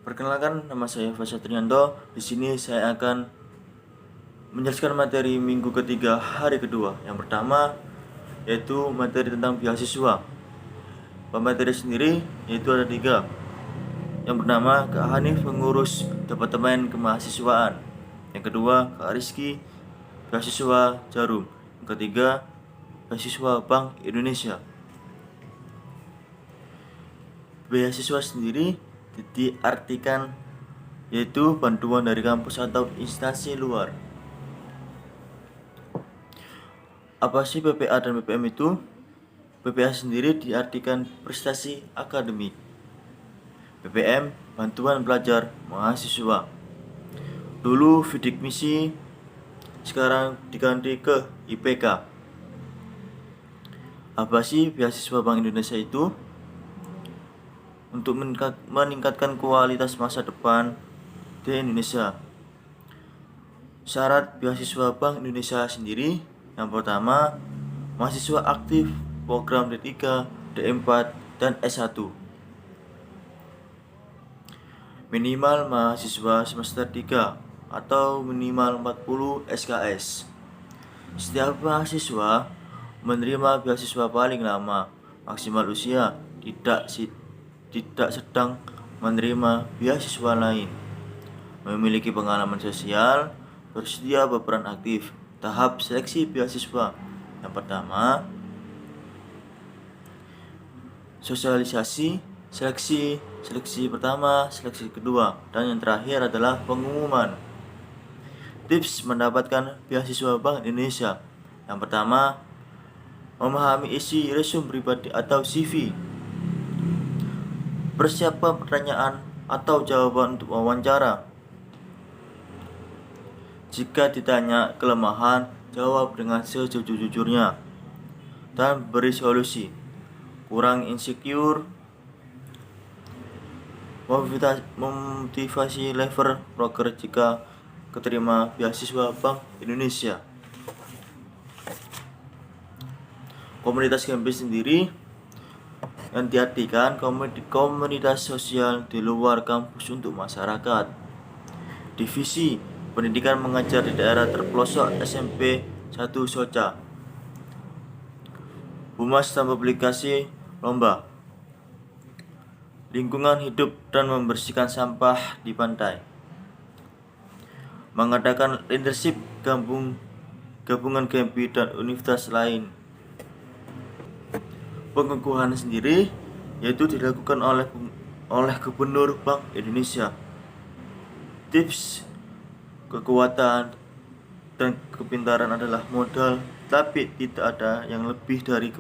Perkenalkan, nama saya Fasya Trianto. Di sini saya akan menjelaskan materi minggu ketiga hari kedua. Yang pertama yaitu materi tentang beasiswa. Pemateri sendiri yaitu ada 3. Yang pertama, Kak Hanif, pengurus Departemen Kemahasiswaan. Yang kedua, Kak Rizky, beasiswa Jarum. Yang ketiga, beasiswa Bank Indonesia. Beasiswa sendiri diartikan yaitu bantuan dari kampus atau instansi luar. Apa sih PPA dan PPM itu? PPA sendiri diartikan prestasi akademik. PPM, bantuan belajar mahasiswa. Dulu bidik misi, sekarang diganti ke IPK. Apa sih beasiswa Bank Indonesia itu? Untuk meningkatkan kualitas masa depan di Indonesia. Syarat beasiswa Bank Indonesia sendiri, yang pertama, mahasiswa aktif program D3, D4, dan S1. Minimal mahasiswa semester 3 atau minimal 40 SKS. Setiap mahasiswa menerima beasiswa paling lama maksimal usia tidak sedang menerima beasiswa lain. Memiliki pengalaman sosial, bersedia berperan aktif. Tahap seleksi beasiswa. Yang pertama, sosialisasi, seleksi pertama, seleksi kedua, dan yang terakhir adalah pengumuman. Tips mendapatkan beasiswa Bank Indonesia. Yang pertama, memahami isi resume pribadi atau CV. Persiapkan pertanyaan atau jawaban untuk wawancara. Jika ditanya kelemahan, jawab dengan sejujur-jujurnya dan beri solusi. Kurang insecure, memotivasi level broker jika keterima beasiswa Bank Indonesia. Komunitas kampus sendiri yang diartikan komunitas sosial di luar kampus untuk masyarakat. Divisi pendidikan mengajar di daerah terpelosok SMP 1 Soca. Humas dan publikasi lomba. Lingkungan hidup dan membersihkan sampah di pantai. Mengadakan leadership gabungan GEMPI dan universitas lain. Pengukuhan sendiri yaitu dilakukan oleh Gubernur Bank Indonesia. Tips kekuatan dan kepintaran adalah modal, tapi tidak ada yang lebih dari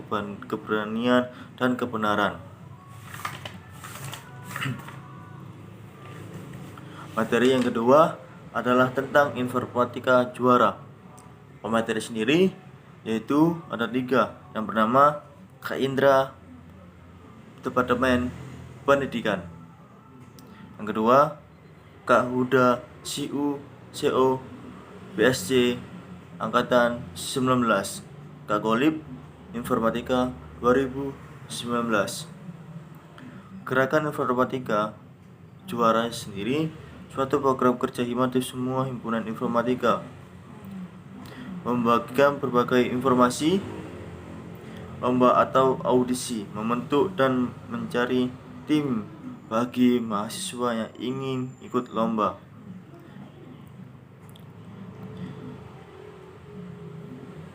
keberanian dan kebenaran. Materi yang kedua adalah tentang informatika juara. Pemateri sendiri yaitu ada 3. Yang pertama, Kak Indra, Departemen Pendidikan. Yang kedua, Kak Huda, CO, BSC, Angkatan 19. Kak Golib, Informatika 2019. Gerakan Informatika Juara sendiri suatu program kerja himatif semua himpunan informatika, membagikan berbagai informasi, lomba atau audisi, membentuk dan mencari tim bagi mahasiswa yang ingin ikut lomba.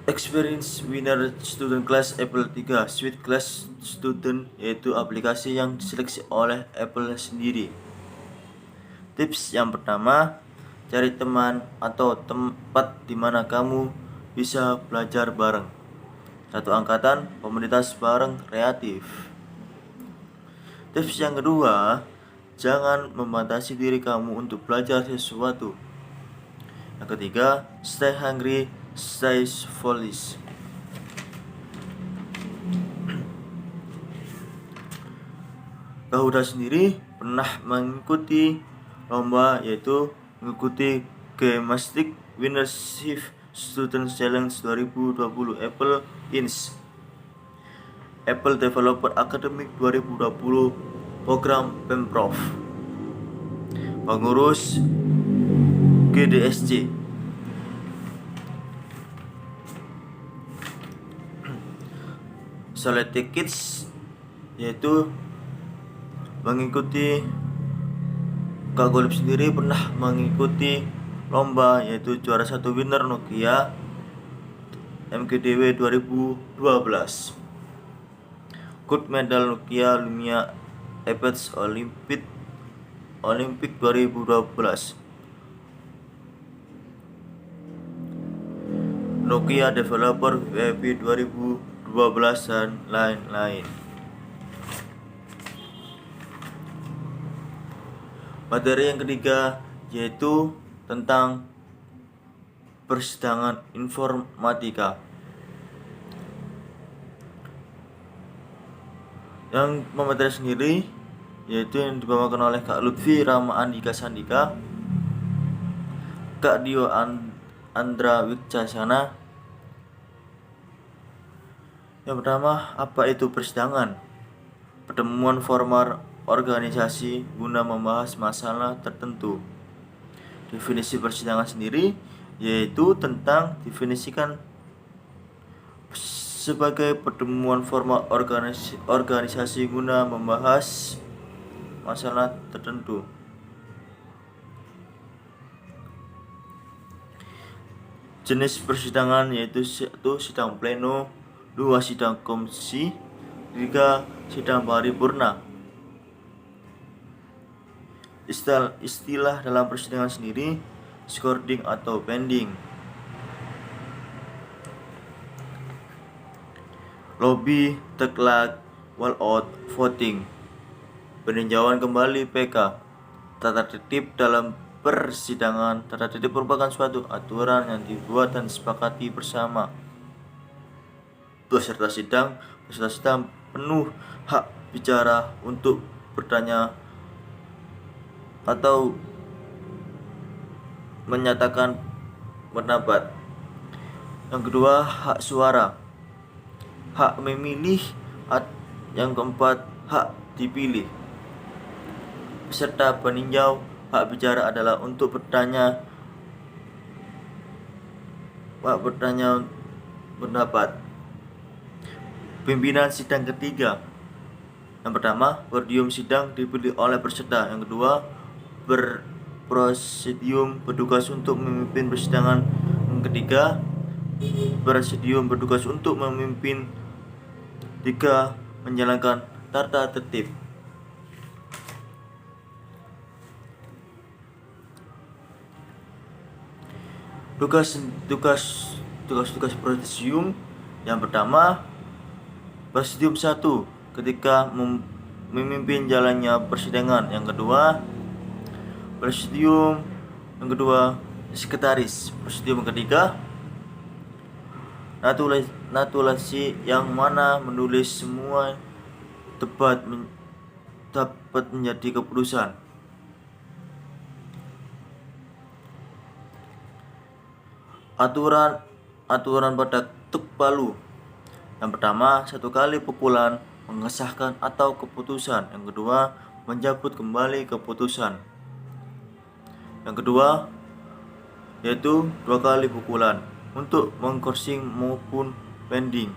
Experience Winner Student Class Apple 3 Suite Class Student, yaitu aplikasi yang diseleksi oleh Apple sendiri. Tips yang pertama, cari teman atau tempat di mana kamu bisa belajar bareng. Satu angkatan, komunitas bareng kreatif. Tips yang kedua, jangan membatasi diri kamu untuk belajar sesuatu. Yang ketiga, stay hungry, stay foolish. Kak Huda sendiri pernah mengikuti lomba, yaitu mengikuti Gemastic Winnership Student Challenge 2020 Apple Inc. Apple Developer Academic 2020 program Pemprov. pengurus GDSC. Select Kids yaitu mengikuti Kak Golib sendiri pernah mengikuti lomba, yaitu juara 1 winner Nokia MKDW 2012, gold medal Nokia Lumia Apex Olympic 2012, Nokia Developer VIP 2012 dan lain-lain. Materi yang ketiga yaitu tentang persidangan informatika. Yang memateri sendiri yaitu yang dibawakan oleh Kak Lutfi Rama Andika Sandika, Kak Dio Andra Wicasana. Yang pertama, apa itu persidangan? Pertemuan formal organisasi guna membahas masalah tertentu. Definisi persidangan sendiri yaitu tentang definisikan sebagai pertemuan formal organisasi guna membahas masalah tertentu. Jenis persidangan yaitu 1. Sidang pleno, 2. Sidang komisi, 3. Sidang paripurna. Istilah dalam persidangan sendiri, scording atau pending, lobby, taklak, walkout, voting, peninjauan kembali PK. Tata tertib dalam persidangan. Tata tertib merupakan suatu aturan yang dibuat dan disepakati bersama. Peserta sidang penuh hak bicara untuk bertanya atau menyatakan pendapat. Yang kedua, hak suara, hak memilih. Yang keempat, hak dipilih. Peserta peninjau hak bicara adalah untuk bertanya pendapat. Pimpinan sidang ketiga. Yang pertama, presidium sidang dipilih oleh peserta. Yang kedua, presidium bertugas untuk memimpin persidangan. Yang ketiga, presidium bertugas untuk memimpin. 3. Menjalankan tata tertib. Tugas presidium. Yang pertama, presidium 1 ketika memimpin jalannya persidangan. Yang kedua, presidium yang kedua sekretaris. Presidium ketiga, naturalisasi yang mana menulis semua dapat menjadi keputusan. Aturan pada ketuk palu. Yang pertama, 1 kali pukulan mengesahkan atau keputusan. Yang kedua, menjabut kembali keputusan. Yang kedua yaitu 2 kali pukulan untuk mengskorsing maupun pending,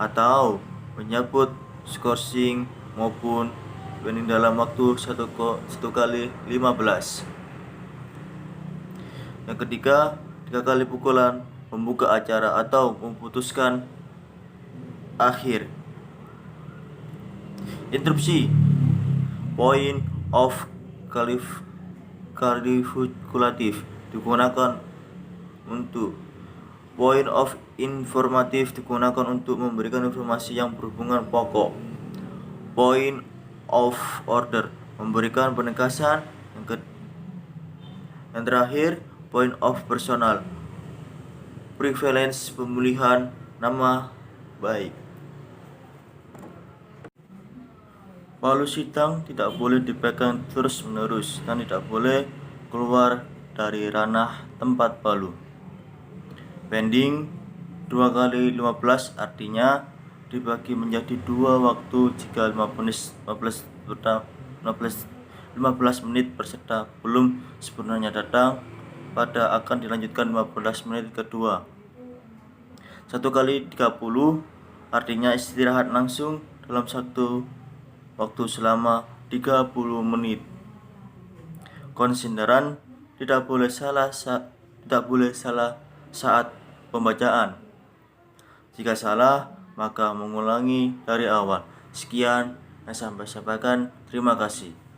atau menyabut skorsing maupun pending dalam waktu 1 kali 15. Yang ketiga, 3 kali pukulan membuka acara atau memutuskan akhir. Interupsi. Point of kvalifikatif digunakan untuk point of informatif digunakan untuk memberikan informasi yang berhubungan pokok. Point of order memberikan penegasan. Yang terakhir, point of personal prevalence pemulihan nama baik. Palu sidang tidak boleh dipegang terus-menerus dan tidak boleh keluar dari ranah tempat palu. Pending 2 kali 15 artinya dibagi menjadi 2 waktu jika 15 15 menit peserta belum sempurnanya datang pada akan dilanjutkan 15 menit kedua. 1 kali 30 artinya istirahat langsung dalam satu waktu selama 30 menit. Konsideran tidak boleh salah saat pembacaan. Jika salah, maka mengulangi dari awal. Sekian yang saya sampaikan. Terima kasih.